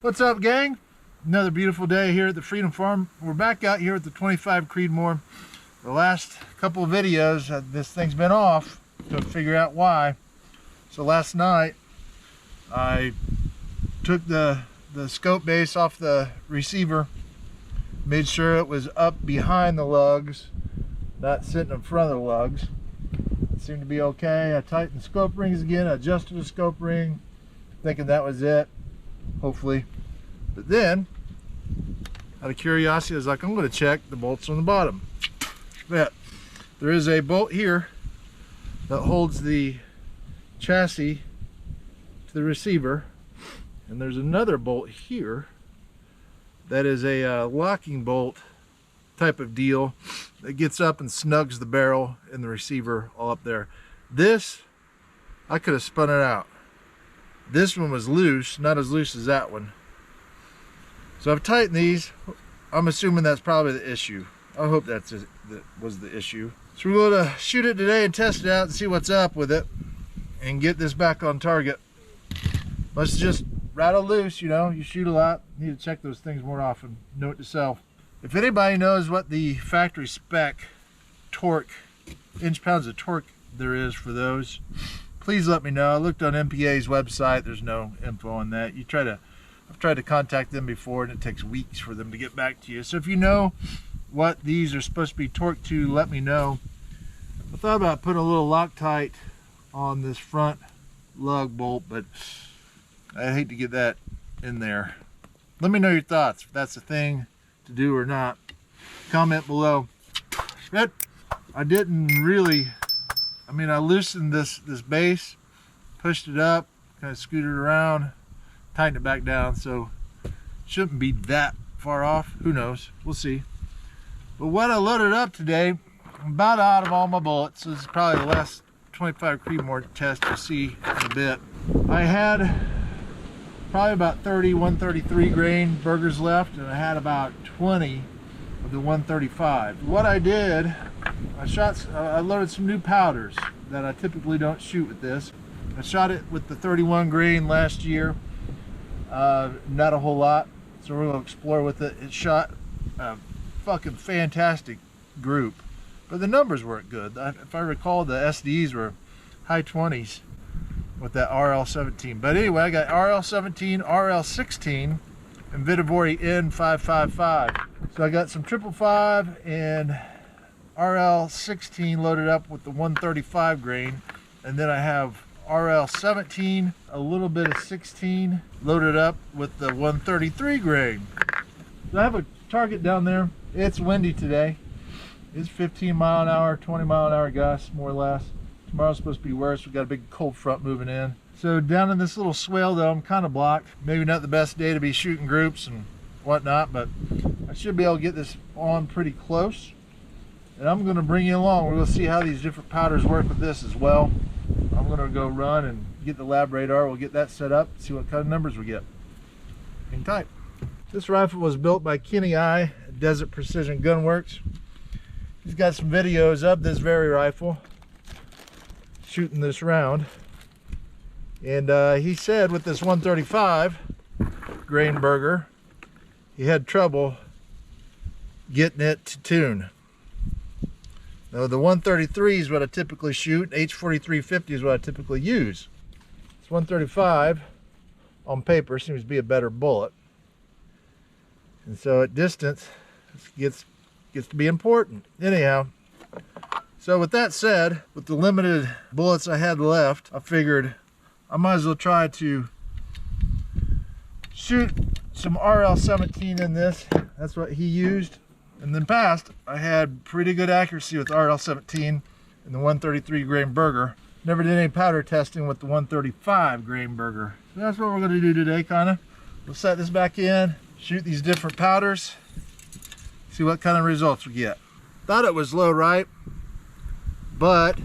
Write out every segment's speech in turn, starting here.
What's up, gang? Another beautiful day here at the Freedom Farm. We're back out here at the 25 Creedmoor. The last couple of videos, this thing's been off. Couldn't figure out why. So last night, I took the scope base off the receiver, made sure it was up behind the lugs, not sitting in front of the lugs. It seemed to be okay. I tightened the scope rings again, adjusted the scope ring, thinking that was it. Hopefully. But then, out of curiosity, I was like, I'm going to check the bolts on the bottom. But there is a bolt here that holds the chassis to the receiver, and there's another bolt here that is a locking bolt type of deal that gets up and snugs the barrel and the receiver all up there. This, I could have spun it out. This one was loose, not as loose as that one. So I've tightened these. I'm assuming that's probably the issue. I hope that was the issue. So we're going to shoot it today and test it out and see what's up with it and get this back on target. Let's just rattle loose, you know. You shoot a lot, you need to check those things more often. Note to self. If anybody knows what the factory spec torque, inch-pounds of torque there is for those, please let me know. I looked on MPA's website. There's no info on that. I've tried to contact them before, and it takes weeks for them to get back to you. So if you know what these are supposed to be torqued to, let me know. I thought about putting a little Loctite on this front lug bolt, but I hate to get that in there. Let me know your thoughts, if that's a thing to do or not. Comment below. But I didn't really, I loosened this base, pushed it up, kind of scooted it around, tightened it back down, so shouldn't be that far off. Who knows? We'll see. But what I loaded up today, I'm about out of all my bullets. This is probably the last 25 Creedmoor test you'll see in a bit. I had probably about 133 grain Bergers left, and I had about 20 of the 135. What I did, I loaded some new powders that I typically don't shoot with this. I shot it with the 31 grain last year. Not a whole lot, so we're going to explore with it. It shot a fucking fantastic group, but the numbers weren't good. If I recall, the SDs were high 20s with that RL17. But anyway, I got RL17 RL16 and Berger N555. So I got some 555 and RL16 loaded up with the 135 grain, and then I have RL17, a little bit of 16 loaded up with the 133 grain. So I have a target down there. It's windy today. It's 15 mile an hour, 20 mile an hour gusts, more or less. Tomorrow's supposed to be worse. We've got a big cold front moving in. So down in this little swale though, I'm kind of blocked. Maybe not the best day to be shooting groups and whatnot, but I should be able to get this on pretty close. And I'm going to bring you along. We're going to see how these different powders work with this as well. I'm going to go run and get the lab radar. We'll get that set up, see what kind of numbers we get. Hang tight. This rifle was built by Kenny I at Desert Precision Gunworks. He's got some videos of this very rifle shooting this round. And he said with this 135 grain Berger, he had trouble getting it to tune. Now the 133 is what I typically shoot. H4350 is what I typically use. This 135 on paper seems to be a better bullet. And so at distance, it gets to be important. Anyhow, so with that said, with the limited bullets I had left, I figured I might as well try to shoot some RL17 in this. That's what he used. In the past, I had pretty good accuracy with RL17 and the 133 grain Berger. Never did any powder testing with the 135 grain Berger. So that's what we're going to do today, kind of. We'll set this back in, shoot these different powders, see what kind of results we get. Thought it was low, right? But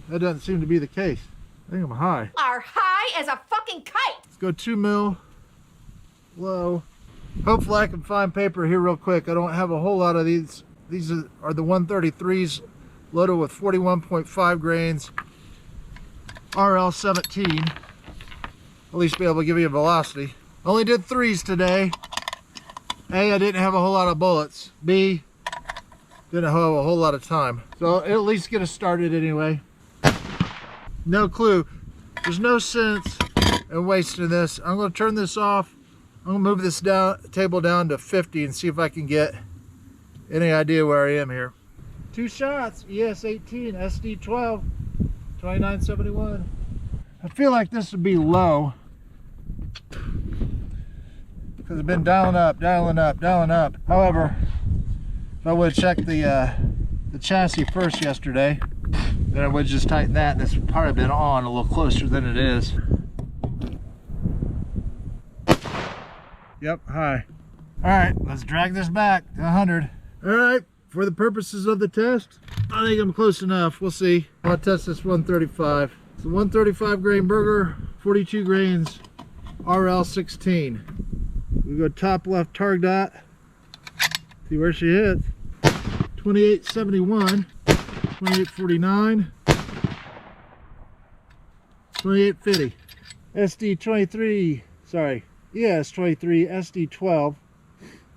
that doesn't seem to be the case. I think I'm high. Are high as a fucking kite. Let's go 2 mil low. Hopefully I can find paper here real quick. I don't have a whole lot of these. These are the 133s loaded with 41.5 grains RL17. at least be able to give you a velocity. Only did 3s today. A, I didn't have a whole lot of bullets. B, didn't have a whole lot of time. So it'll at least get us started anyway. No clue. There's no sense in wasting this. I'm going to turn this off. I'm going to move this table down to 50 and see if I can get any idea where I am here. 2 shots, ES18, SD12, 2971. I feel like this would be low because I've been dialing up. However, if I would have checked the chassis first yesterday, then I would just tighten that. This would probably been on a little closer than it is. Yep, high. All right, let's drag this back to 100. All right, for the purposes of the test, I think I'm close enough. We'll see. I'll test this 135. It's a 135 grain Berger, 42 grains RL16. We go top left target dot. See where she hits. 2871, 2849, 2850. SD23, sorry, ES23, SD12,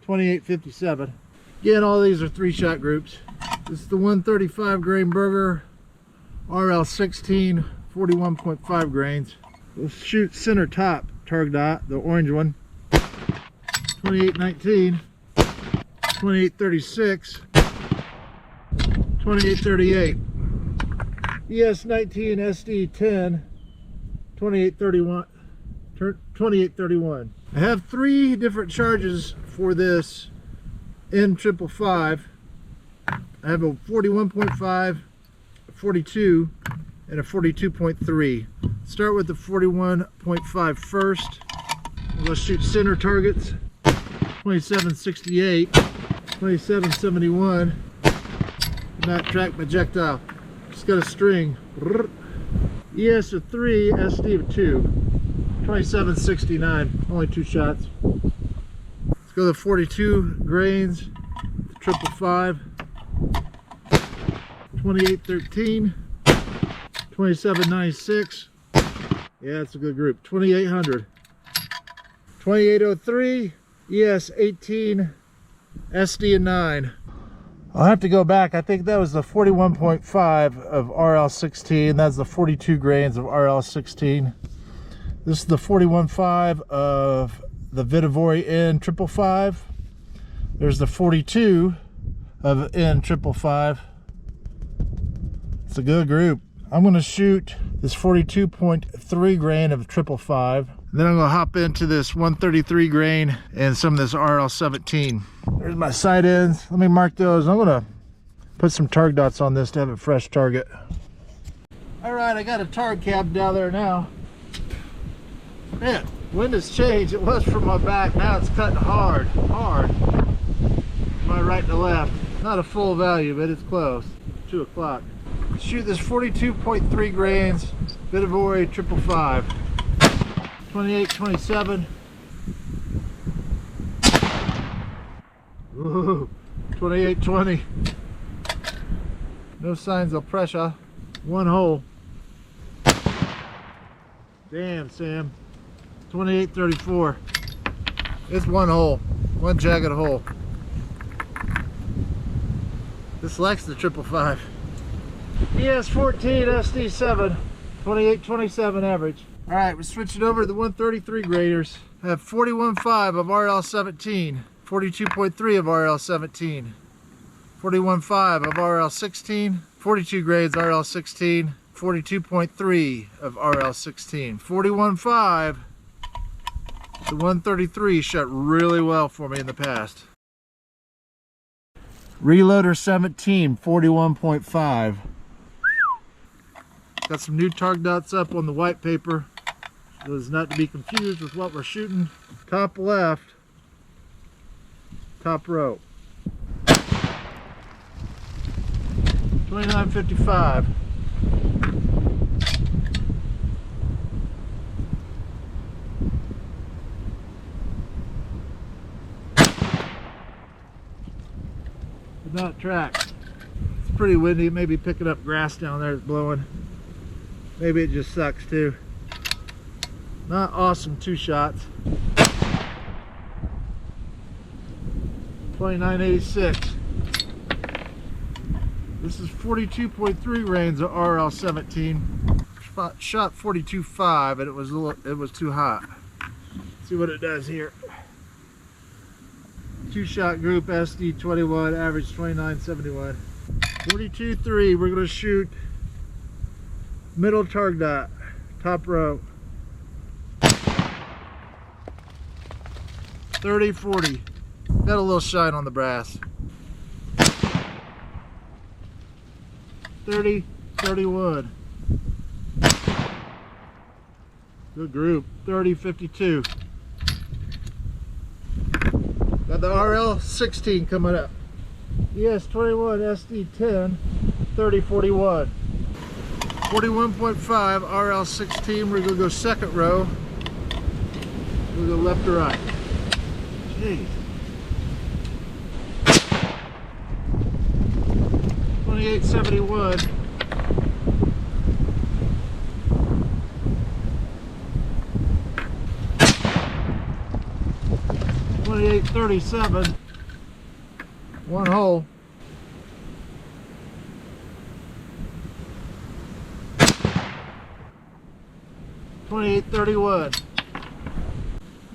2857. Again, all these are 3-shot groups. This is the 135 grain Berger RL16, 41.5 grains. We'll shoot center top target dot, the orange one. 2819, 2836, 2838. ES19 SD10, 2831, 2831. I have 3 different charges for this N555. I have a 41.5, a 42, and a 42.3. Start with the 41.5 first. We'll shoot center targets. 2768, 2771. Not track projectile. Just got a string. ES of 3, SD of 2. 2769. Only 2 shots. Let's go to 42 grains. 555. 2813. 2796. Yeah, it's a good group. 2800. 2803. ES18 SD and 9. I'll have to go back. I think that was the 41.5 of RL16. That's the 42 grains of RL16. This is the 41.5 of the Vitavori N555. There's the 42 of N555. It's a good group. I'm going to shoot this 42.3 grain of 555. Then I'm going to hop into this 133 grain and some of this RL17. There's my sight ends. Let me mark those. I'm going to put some target dots on this to have a fresh target. All right, I got a target cab down there now. Man, wind has changed. It was from my back. Now it's cutting hard. My right to left. Not a full value, but it's close. 2 o'clock. Shoot this 42.3 grains Vitavori 555. 2827. Ooh, 2820. No signs of pressure. 1 hole. Damn, Sam. 2834. It's 1 hole. 1 jagged hole. This likes the 555. ES14 SD7. 2827 average. Alright, we're switching over to the 133 graders. I have 41.5 of RL17, 42.3 of RL17, 41.5 of RL16, 42 grades RL16, 42.3 of RL16. 41.5, the 133 shot really well for me in the past. Reloader 17, 41.5. Got some new target dots up on the white paper. So as not to be confused with what we're shooting. Top left, top row. 2955. Did not track. It's pretty windy. It may be picking up grass down there that's blowing. Maybe it just sucks too. Not awesome 2 shots. 2986. This is 42.3 grains of RL17. Shot 42.5, and it was too hot. Let's see what it does here. 2-shot group SD21, average 2971. 42.3. We're gonna shoot middle target dot, top row. 30-40. Got a little shine on the brass. 30-31. Good group. 30-52. Got the RL16 coming up. ES21 SD10 30-41. 41.5 RL16. We're gonna go second row. We'll go left to right. Jeez. 2871. 2837. 1 hole. 2831.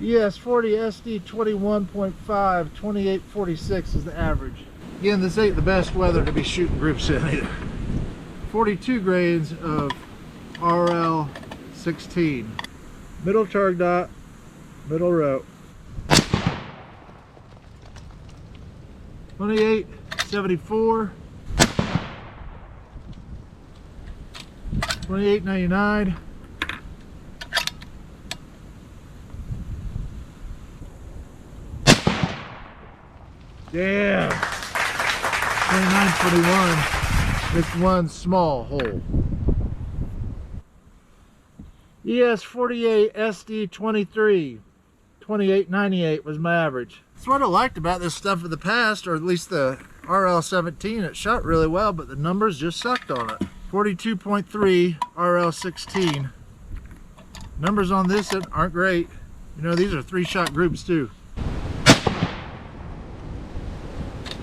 ES40 SD 21.5. 2846 is the average. Again, this ain't the best weather to be shooting groups in either. 42 grains of RL16. Middle target dot, middle row. 2874. 2899. Damn. 2921. It's 1 small hole. ES48 SD23. 2898 was my average. That's what I liked about this stuff in the past, or at least the RL17. It shot really well, but the numbers just sucked on it. 42.3 RL16. Numbers on this aren't great. You know, these are 3-shot groups too.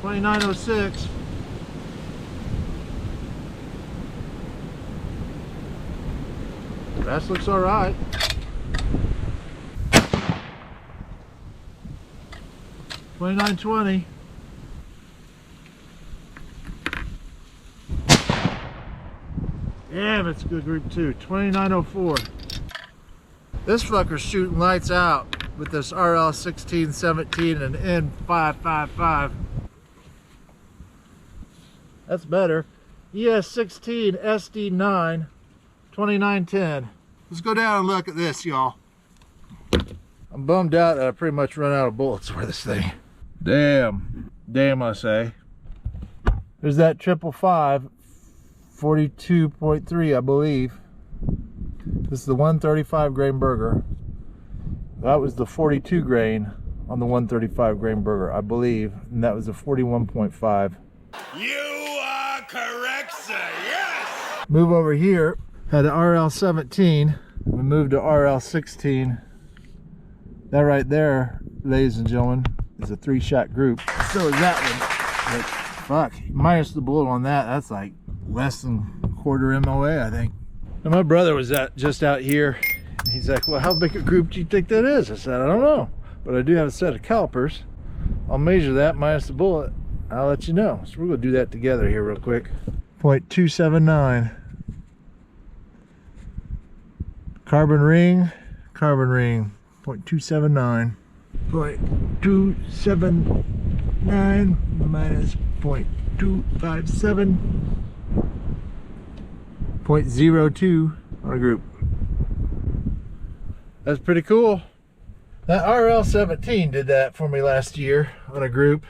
2906. Brass looks all right. 2920. Damn, it's a good group too. 2904. This fucker's shooting lights out with this RL16 17 and N555. That's better. ES16 SD9 2910. Let's go down and look at this, y'all. I'm bummed out that I pretty much run out of bullets for this thing. Damn, I say. There's that 555, 42.3, I believe. This is the 135 grain Berger. That was the 42 grain on the 135 grain Berger, I believe, and that was a 41.5. You are correct, sir. Yes. Move over here. Had the RL17. We moved to RL16. That right there, ladies and gentlemen, is a 3-shot group. So is that one. But fuck, minus the bullet on that, that's like less than a quarter MOA, I think. And my brother was just out here. And he's like, well, how big a group do you think that is? I said, I don't know. But I do have a set of calipers. I'll measure that minus the bullet. I'll let you know. So we're going to do that together here real quick. 0.279. Carbon ring. 0.279. 0.279 minus 0.257. 0.02 on a group. That's pretty cool. That RL17 did that for me last year on a group.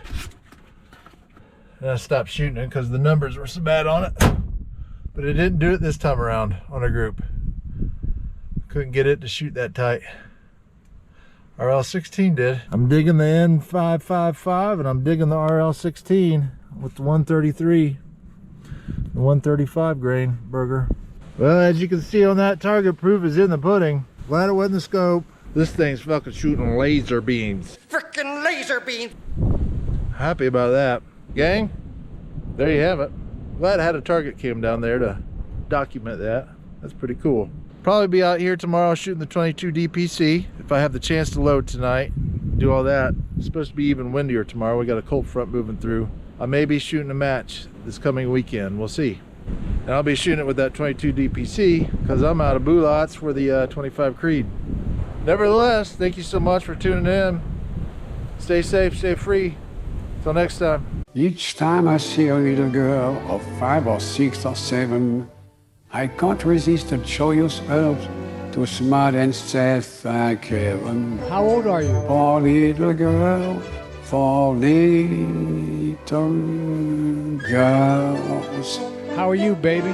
And I stopped shooting it because the numbers were so bad on it. But it didn't do it this time around on a group. Couldn't get it to shoot that tight. RL16 did. I'm digging the N555 and I'm digging the RL16 with the 133, the 135 grain Berger. Well, as you can see on that, target proof is in the pudding. Glad it wasn't the scope. This thing's fucking shooting laser beams. Frickin' laser beam. Happy about that. Gang, there you have it. Glad I had a target cam down there to document that. That's pretty cool. Probably be out here tomorrow shooting the 22 DPC if I have the chance to load tonight. Do all that. It's supposed to be even windier tomorrow. We got a cold front moving through. I may be shooting a match this coming weekend. We'll see. And I'll be shooting it with that 22 DPC because I'm out of bullets for the 25 Creed. Nevertheless, thank you so much for tuning in. Stay safe, stay free. Till next time. Each time I see a little girl of 5 or 6 or 7, I can't resist a joyous urge to smile and say thank heaven. How old are you? For little girl, for little girls. How are you, baby?